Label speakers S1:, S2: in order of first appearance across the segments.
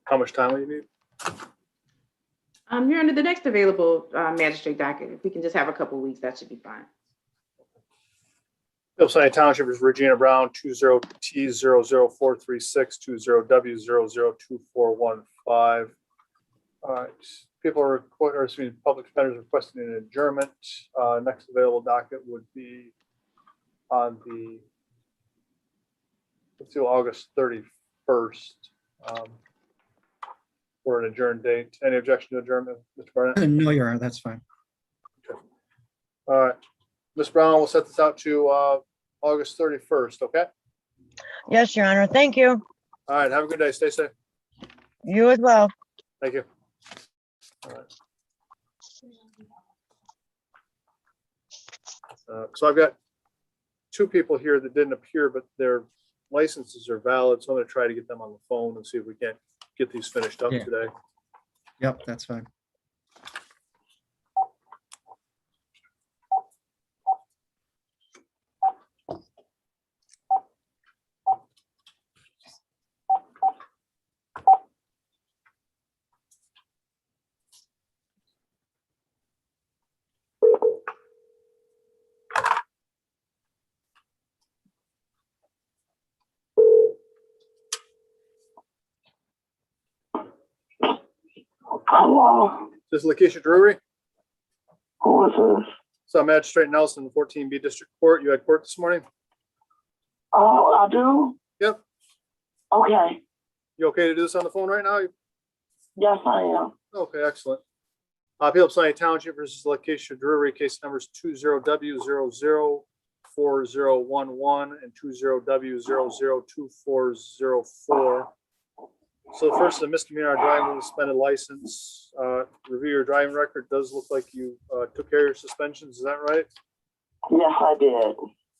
S1: How much time will you need?
S2: You're under the next available magistrate docket. If we can just have a couple of weeks, that should be fine.
S1: Hillside Township is Regina Brown, 20T00436, 20W002415. All right, people are, or excuse me, public defenders requesting an adjournment. Next available docket would be on the, let's do August 31st. For an adjourned date. Any objection to adjournment, Mr. Barnett?
S3: No, Your Honor, that's fine.
S1: Okay. All right, Ms. Brown, we'll set this out to August 31st, okay?
S4: Yes, Your Honor. Thank you.
S1: All right, have a good day. Stay safe.
S4: You as well.
S1: Thank you. All right. So I've got two people here that didn't appear, but their licenses are valid. So I'm going to try to get them on the phone and see if we can't get these finished up today.
S3: Yep, that's fine.
S5: Hello,
S1: This is Lakeisha Drury.
S5: who is this?
S1: So Magistrate Nelson, 14B District Court. You had court this morning?
S5: Oh, I do?
S1: Yep.
S5: Okay,
S1: You okay to do this on the phone right now?
S5: yes, I am.
S1: Okay, excellent. Appeal of Sunny Township versus Lakeisha Drury, case numbers 20W004011 and 20W002404. So the first is a misdemeanor driving with a suspended license. Review your driving record. Does look like you took care of your suspensions. Is that right?
S5: Yes, I did.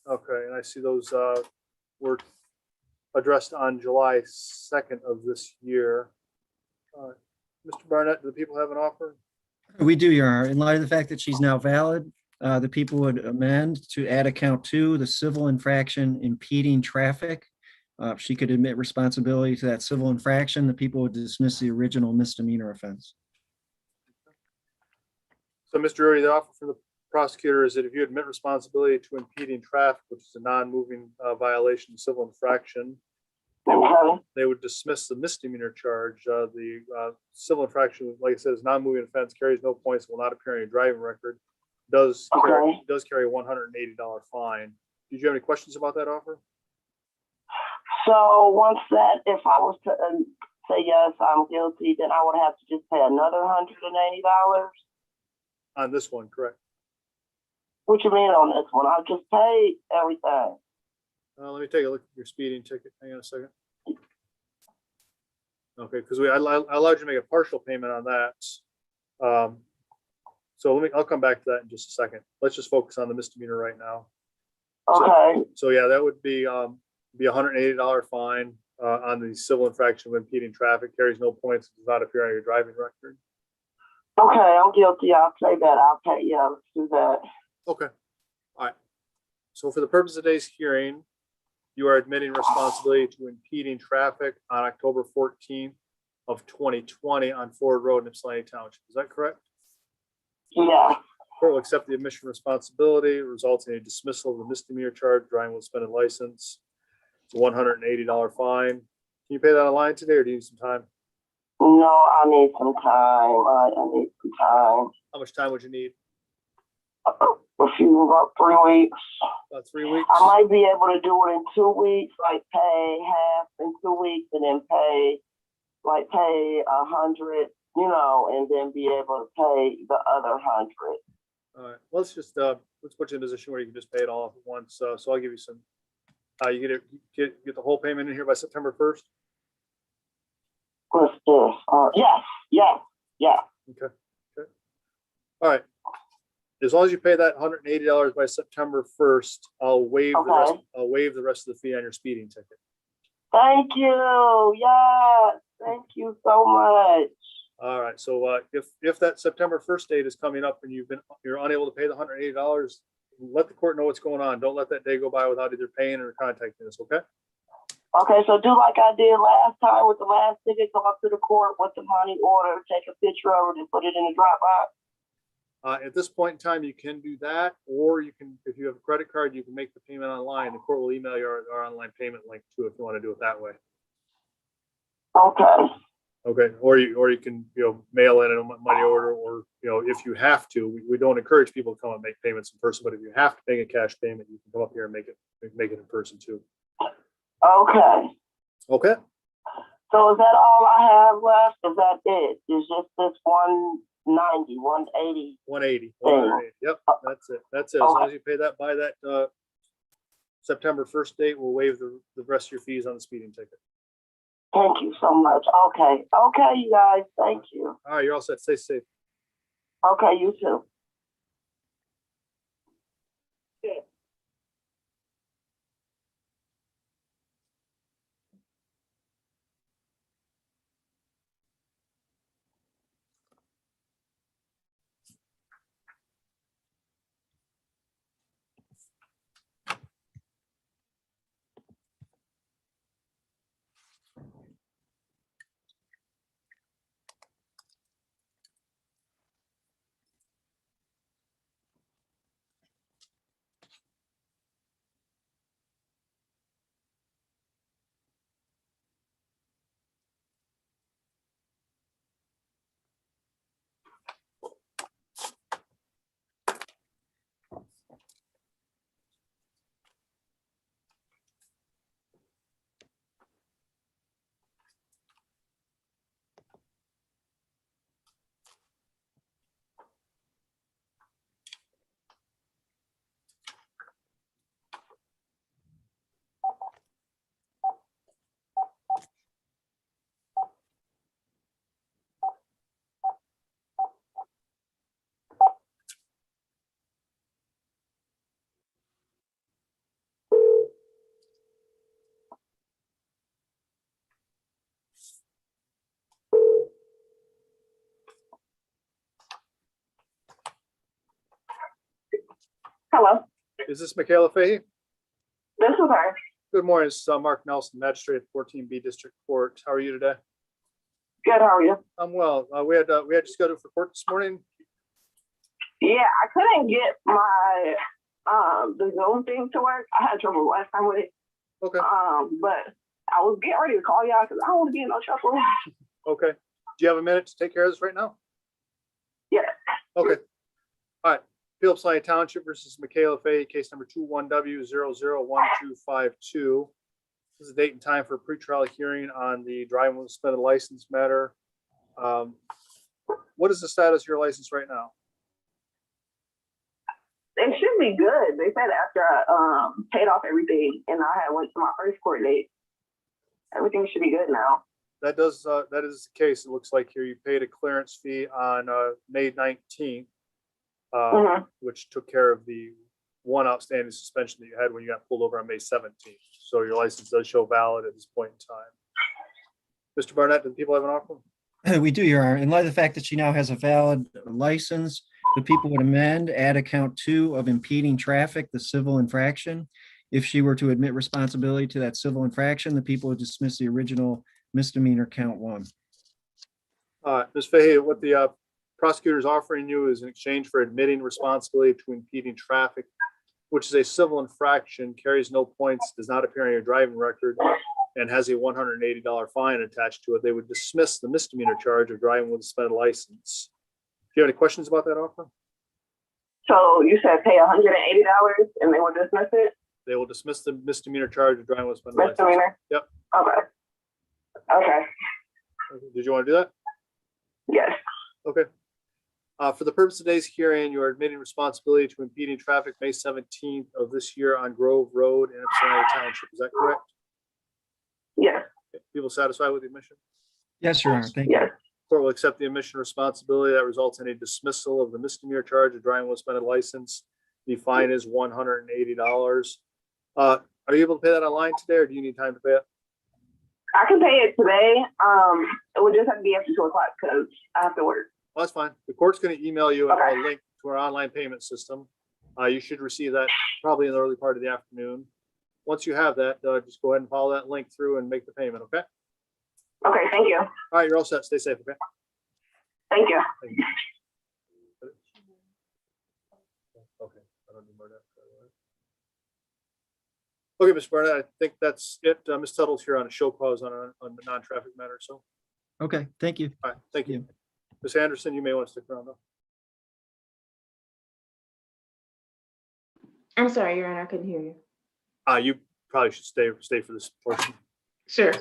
S1: Okay, and I see those were addressed on July 2nd of this year. Mr. Barnett, do the people have an offer?
S3: We do, Your Honor. In light of the fact that she's now valid, the people would amend to add account 2, the civil infraction impeding traffic. She could admit responsibility to that civil infraction. The people would dismiss the original misdemeanor offense.
S1: So, Mr. Drury, the offer from the prosecutor is that if you admit responsibility to impeding traffic, which is a non-moving violation of civil infraction,
S5: Okay,
S1: they would dismiss the misdemeanor charge. The civil infraction, like I said, is non-moving offense, carries no points, will not appear on your driving record, does carry a $180 fine. Did you have any questions about that offer?
S5: so once that, if I was to say yes, I'm guilty, then I would have to just pay another $180?
S1: On this one, correct?
S5: What you mean on this one? I just paid everything.
S1: Let me take a look at your speeding ticket. Hang on a second. Okay, because I allowed you to make a partial payment on that. So I'll come back to that in just a second. Let's just focus on the misdemeanor right now.
S5: Okay,
S1: So yeah, that would be a $180 fine on the civil infraction of impeding traffic, carries no points, does not appear on your driving record.
S5: okay, I'm guilty. I'll say that. I'll pay, yeah, let's do that.
S1: Okay. All right. So for the purpose of today's hearing, you are admitting responsibility to impeding traffic on October 14th of 2020 on Ford Road in Ypsilanti Township. Is that correct?
S5: Yeah,
S1: Court will accept the admission responsibility, results in a dismissal of the misdemeanor charge, driving with suspended license. It's a $180 fine. Can you pay that online today, or do you need some time?
S5: no, I need some time. I need some time.
S1: How much time would you need?
S5: A few, about 3 weeks.
S1: About 3 weeks?
S5: I might be able to do it in 2 weeks, like pay half in 2 weeks and then pay 100, and then be able to pay the other 100.
S1: All right, let's just, let's put you in a position where you can just pay it all off at once. So I'll give you some, you get the whole payment in here by September 1st?
S5: What's this? Yes.
S1: Okay. All right. As long as you pay that $180 by September 1st, I'll waive the rest.
S5: Okay.
S1: I'll waive the rest of the fee on your speeding ticket.
S5: Thank you. Yes. Thank you so much.
S1: All right. So if that September 1st date is coming up and you're unable to pay the $180, let the court know what's going on. Don't let that day go by without either paying or contacting us. Okay.
S5: Okay, so do like I did last time with the last ticket, go up to the court with the money order, take a picture of it and put it in the Dropbox.
S1: At this point in time, you can do that, or you can, if you have a credit card, you can make the payment online. The court will email you our online payment link too, if you want to do it that way.
S5: Okay.
S1: Okay, or you can, mail in a money order, or, if you have to, we don't encourage people to come and make payments in person, but if you have to make a cash payment, you can come up here and make it in person too.
S5: Okay.
S1: Okay,
S5: So is that all I have left? Is that it? Is just this 190, 180?
S1: 180. Yep, that's it. That's it. As long as you pay that by that September 1st date, we'll waive the rest of your fees on the speeding ticket.
S5: Thank you so much. Okay. Okay, you guys. Thank you.
S1: All right, you're all set. Stay safe.
S5: Okay, you too. Hello.
S1: Is this Michaela Fahey?
S5: This is her.
S1: Good morning. This is Mark Nelson, Magistrate at 14B District Court. How are you today?
S5: Good, how are you?
S1: I'm well. We had you scheduled for court this morning.
S5: Yeah, I couldn't get my the Zoom thing to work. I had trouble last time with it.
S1: Okay.
S5: But I was getting ready to call y'all because I don't want to be in no trouble.
S1: Okay. Do you have a minute to take care of this right now?
S5: Yeah.
S1: Okay. All right. Phillips Lyon Township versus Michaela Fahey, case number 21W001252. This is the date and time for a pretrial hearing on the driving with a suspended license matter. What is the status of your license right now?
S5: It should be good. They said after I paid off everything and I had went to my first court date, everything should be good now.
S1: That is the case. It looks like here you paid a clearance fee on May 19th, which took care of the one outstanding suspension that you had when you got pulled over on May 17th. So your license does show valid at this point in time. Mr. Barnett, do the people have an offer?
S3: We do, Your Honor. In light of the fact that she now has a valid license, the people would amend, add account 2 of impeding traffic, the civil infraction. If she were to admit responsibility to that civil infraction, the people would dismiss the original misdemeanor count 1.
S1: Ms. Fahey, what the prosecutor is offering you is in exchange for admitting responsibility to impeding traffic, which is a civil infraction, carries no points, does not appear on your driving record, and has a $180 fine attached to it. They would dismiss the misdemeanor charge of driving with a suspended license. Do you have any questions about that offer?
S5: So you said pay $180 and they will dismiss it?
S1: They will dismiss the misdemeanor charge of driving with a suspended license.
S5: Misdemeanor?
S1: Yep.
S5: Okay. Okay.
S1: Did you want to do that?
S5: Yes.
S1: Okay. For the purpose of today's hearing, you are admitting responsibility to impeding traffic May 17th of this year on Grove Road in Ypsilanti Township. Is that correct?
S5: Yes.
S1: People satisfied with the admission?
S3: Yes, Your Honor. Thank you.
S5: Yes.
S1: Court will accept the admission responsibility that results in a dismissal of the misdemeanor charge of driving with a suspended license. The fine is $180. Are you able to pay that online today, or do you need time to pay it?
S5: I can pay it today. It would just have to be after 2 o'clock because I have to work.
S1: Well, that's fine. The court's going to email you
S5: Okay.
S1: a link to our online payment system. You should receive that probably in the early part of the afternoon. once you have that, just go ahead and follow that link through and make the payment, okay?
S5: Okay, thank you.
S1: All right, you're all set. Stay safe, okay?
S5: Thank you.
S1: Thank you. Okay. I don't need more of that. Okay, Ms. Barnett, I think that's it. Ms. Tuttle's here on a show cause on the non-traffic matter, so,
S3: Okay, thank you.
S1: all right, thank you. Ms. Anderson, you may want to stick around though.
S2: I'm sorry, Your Honor, I couldn't hear you.
S1: You probably should stay for this portion.
S2: Sure.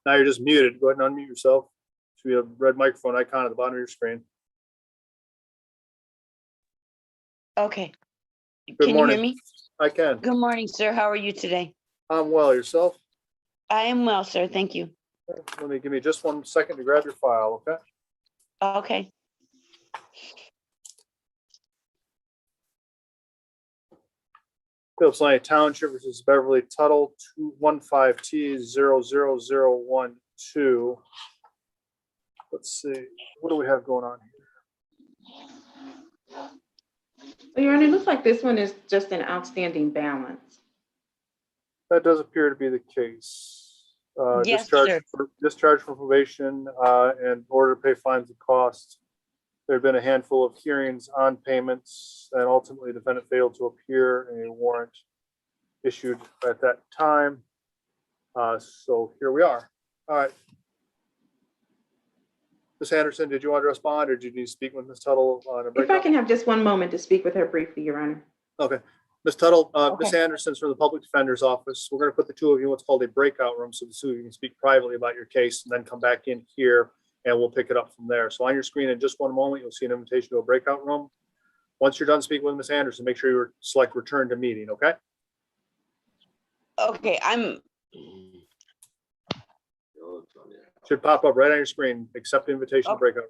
S1: Now you're just muted. Go ahead and unmute yourself. Should be a red microphone icon at the bottom of your screen.
S6: Okay.
S1: Good
S6: Can you
S1: morning.
S6: hear me?
S1: I can.
S6: Good morning, sir. How are you today?
S1: I'm well. Yourself?
S6: I am well, sir. Thank you.
S1: Give me just 1 second to grab your file, okay?
S6: Okay.
S1: Phillips Lane Township versus Beverly Tuttle, 215T00012. Let's see, what do we have going on here?
S2: Well, Your Honor, it looks like this one is just an outstanding balance.
S1: That does appear to be the case.
S6: Yes, sir.
S1: Discharge from probation and order to pay fines and costs. There have been a handful of hearings on payments, and ultimately the defendant failed to appear in a warrant issued at that time. So here we are. All right. Ms. Anderson, did you want to respond, or did you need to speak with Ms. Tuttle on a
S2: If I
S1: breakout?
S2: can have just one moment to speak with her briefly, Your Honor.
S1: Okay. Ms. Tuttle, Ms.
S2: Okay.
S1: Anderson's from the Public Defender's Office. We're going to put the two of you in what's called a breakout room, so the two of you can speak privately about your case and then come back in here and we'll pick it up from there. So on your screen in just one moment, you'll see an invitation to a breakout room. Once you're done speaking with Ms. Anderson, make sure you select return to meeting, okay?
S6: Okay,
S1: Should pop up right on your screen, accept invitation to
S6: Okay.
S1: breakout.